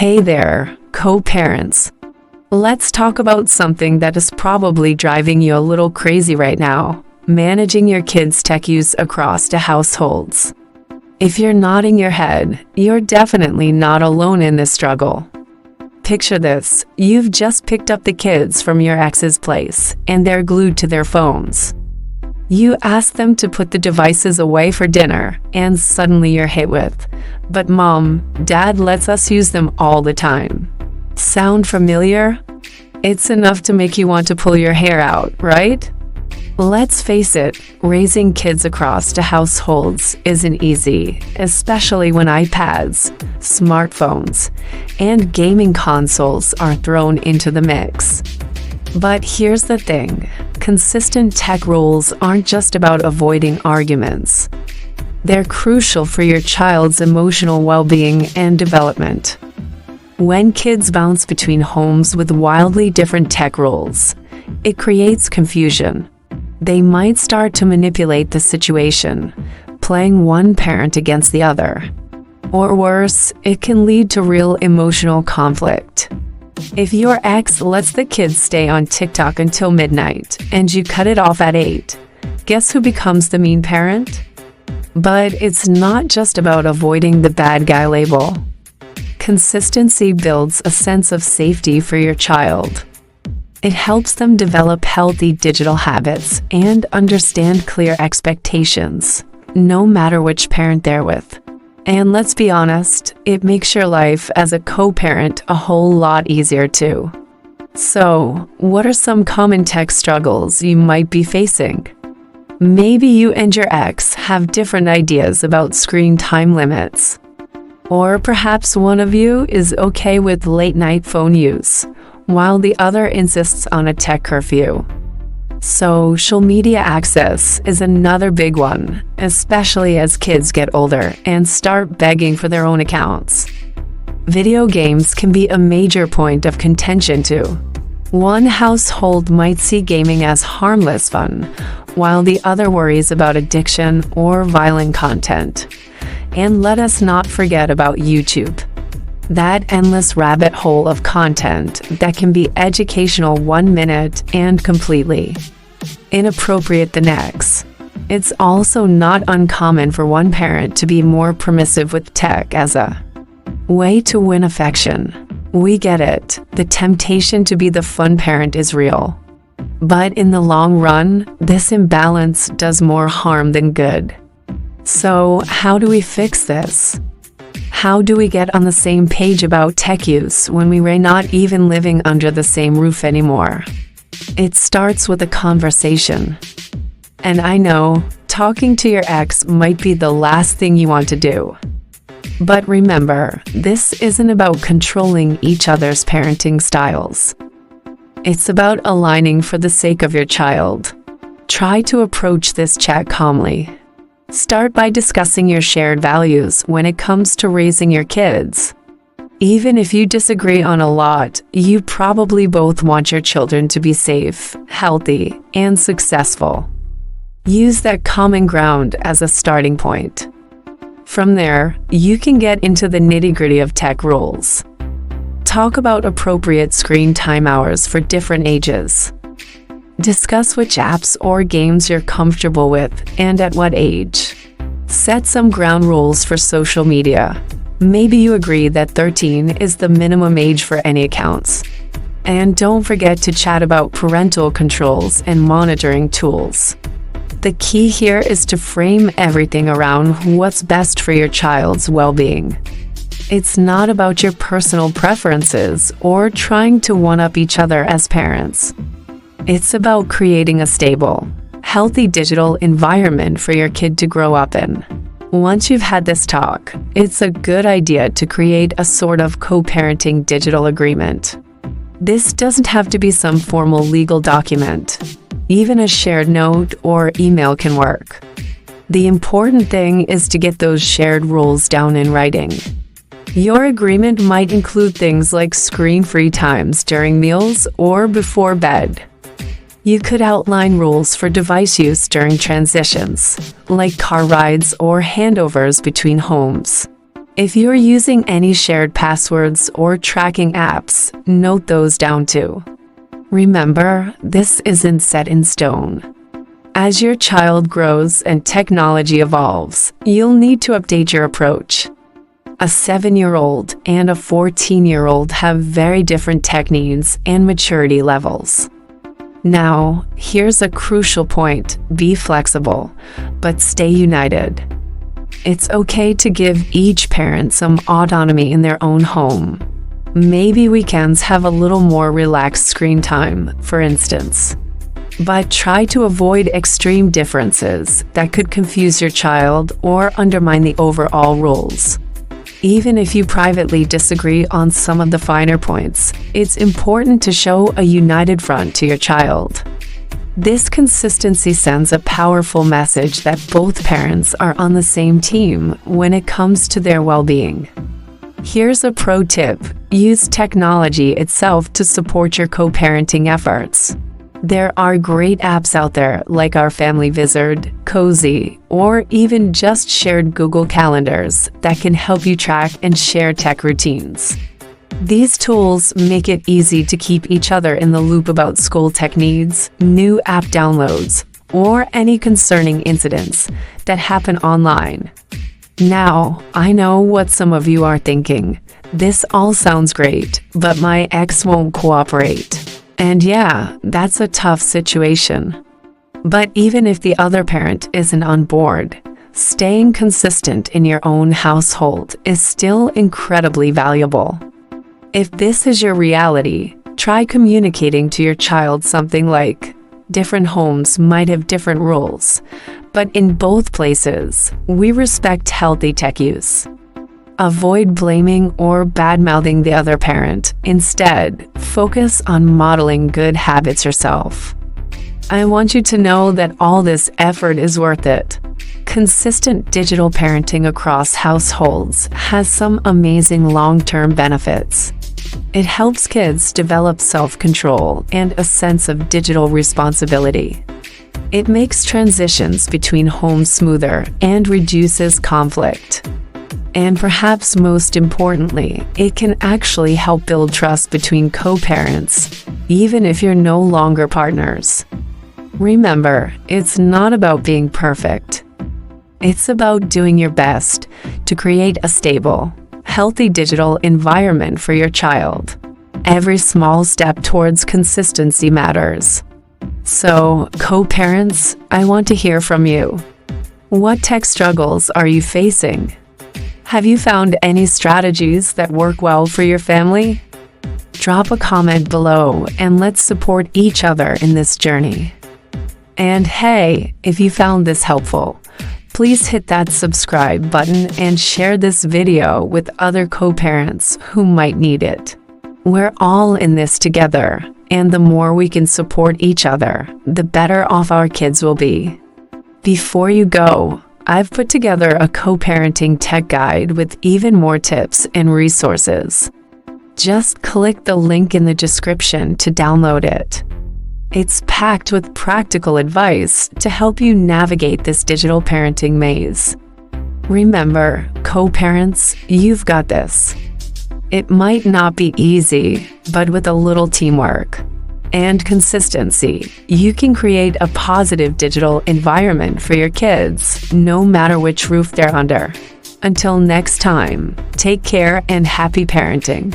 Hey there, co-parents. Let's talk about something that is probably driving you a little crazy right now: managing your kids' tech use across the households. If you're nodding your head, you're definitely not alone in this struggle. Picture this: you've just picked up the kids from your ex's place, and they're glued to their phones. You ask them to put the devices away for dinner, and suddenly you're hit with, "But Mom, Dad lets us use them all the time." Sound familiar? It's enough to make you want to pull your hair out, right? Let's face it, raising kids across the households isn't easy, especially when iPads, smartphones, and gaming consoles are thrown into the mix. But here's the thing: consistent tech rules aren't just about avoiding arguments. They're crucial for your child's emotional well-being and development. When kids bounce between homes with wildly different tech rules, it creates confusion. They might start to manipulate the situation, playing one parent against the other. Or worse, it can lead to real emotional conflict. If your ex lets the kids stay on TikTok until midnight and you cut it off at 8, guess who becomes the mean parent? But it's not just about avoiding the bad guy label. Consistency builds a sense of safety for your child. It helps them develop healthy digital habits and understand clear expectations, no matter which parent they're with. And let's be honest, it makes your life as a co-parent a whole lot easier too. So, what are some common tech struggles you might be facing? Maybe you and your ex have different ideas about screen time limits. Or perhaps one of you is okay with late-night phone use, while the other insists on a tech curfew. Social media access is another big one, especially as kids get older and start begging for their own accounts. Video games can be a major point of contention too. One household might see gaming as harmless fun, while the other worries about addiction or violent content. And let us not forget about YouTube. That endless rabbit hole of content that can be educational one minute and completely inappropriate the next. It's also not uncommon for one parent to be more permissive with tech as a way to win affection. We get it, the temptation to be the fun parent is real. But in the long run, this imbalance does more harm than good. So, how do we fix this? How do we get on the same page about tech use when we're not even living under the same roof anymore? It starts with a conversation. And I know, talking to your ex might be the last thing you want to do. But remember, this isn't about controlling each other's parenting styles. It's about aligning for the sake of your child. Try to approach this chat calmly. Start by discussing your shared values when it comes to raising your kids. Even if you disagree on a lot, you probably both want your children to be safe, healthy, and successful. Use that common ground as a starting point. From there, you can get into the nitty-gritty of tech rules. Talk about appropriate screen time hours for different ages. Discuss which apps or games you're comfortable with and at what age. Set some ground rules for social media. Maybe you agree that 13 is the minimum age for any accounts. And don't forget to chat about parental controls and monitoring tools. The key here is to frame everything around what's best for your child's well-being. It's not about your personal preferences or trying to one-up each other as parents. It's about creating a stable, healthy digital environment for your kid to grow up in. Once you've had this talk, it's a good idea to create a sort of co-parenting digital agreement. This doesn't have to be some formal legal document. Even a shared note or email can work. The important thing is to get those shared rules down in writing. Your agreement might include things like screen-free times during meals or before bed. You could outline rules for device use during transitions, like car rides or handovers between homes. If you're using any shared passwords or tracking apps, note those down too. Remember, this isn't set in stone. As your child grows and technology evolves, you'll need to update your approach. A 7-year-old and a 14-year-old have very different tech needs and maturity levels. Now, here's a crucial point: be flexible, but stay united. It's okay to give each parent some autonomy in their own home. Maybe weekends have a little more relaxed screen time, for instance. But try to avoid extreme differences that could confuse your child or undermine the overall rules. Even if you privately disagree on some of the finer points, it's important to show a united front to your child. This consistency sends a powerful message that both parents are on the same team when it comes to their well-being. Here's a pro tip: use technology itself to support your co-parenting efforts. There are great apps out there like Our Family Wizard, Cozy, or even just shared Google Calendars that can help you track and share tech routines. These tools make it easy to keep each other in the loop about school tech needs, new app downloads, or any concerning incidents that happen online. Now, I know what some of you are thinking. This all sounds great, but my ex won't cooperate. And yeah, that's a tough situation. But even if the other parent isn't on board, staying consistent in your own household is still incredibly valuable. If this is your reality, try communicating to your child something like, different homes might have different rules, but in both places, we respect healthy tech use. Avoid blaming or bad-mouthing the other parent. Instead, focus on modeling good habits yourself. I want you to know that all this effort is worth it. Consistent digital parenting across households has some amazing long-term benefits. It helps kids develop self-control and a sense of digital responsibility. It makes transitions between homes smoother and reduces conflict. And perhaps most importantly, it can actually help build trust between co-parents, even if you're no longer partners. Remember, it's not about being perfect. It's about doing your best to create a stable, healthy digital environment for your child. Every small step towards consistency matters. So, co-parents, I want to hear from you. What tech struggles are you facing? Have you found any strategies that work well for your family? Drop a comment below and let's support each other in this journey. And hey, if you found this helpful, please hit that subscribe button and share this video with other co-parents who might need it. We're all in this together, and the more we can support each other, the better off our kids will be. Before you go, I've put together a co-parenting tech guide with even more tips and resources. Just click the link in the description to download it. It's packed with practical advice to help you navigate this digital parenting maze. Remember, co-parents, you've got this. It might not be easy, but with a little teamwork and consistency, you can create a positive digital environment for your kids, no matter which roof they're under. Until next time, take care and happy parenting.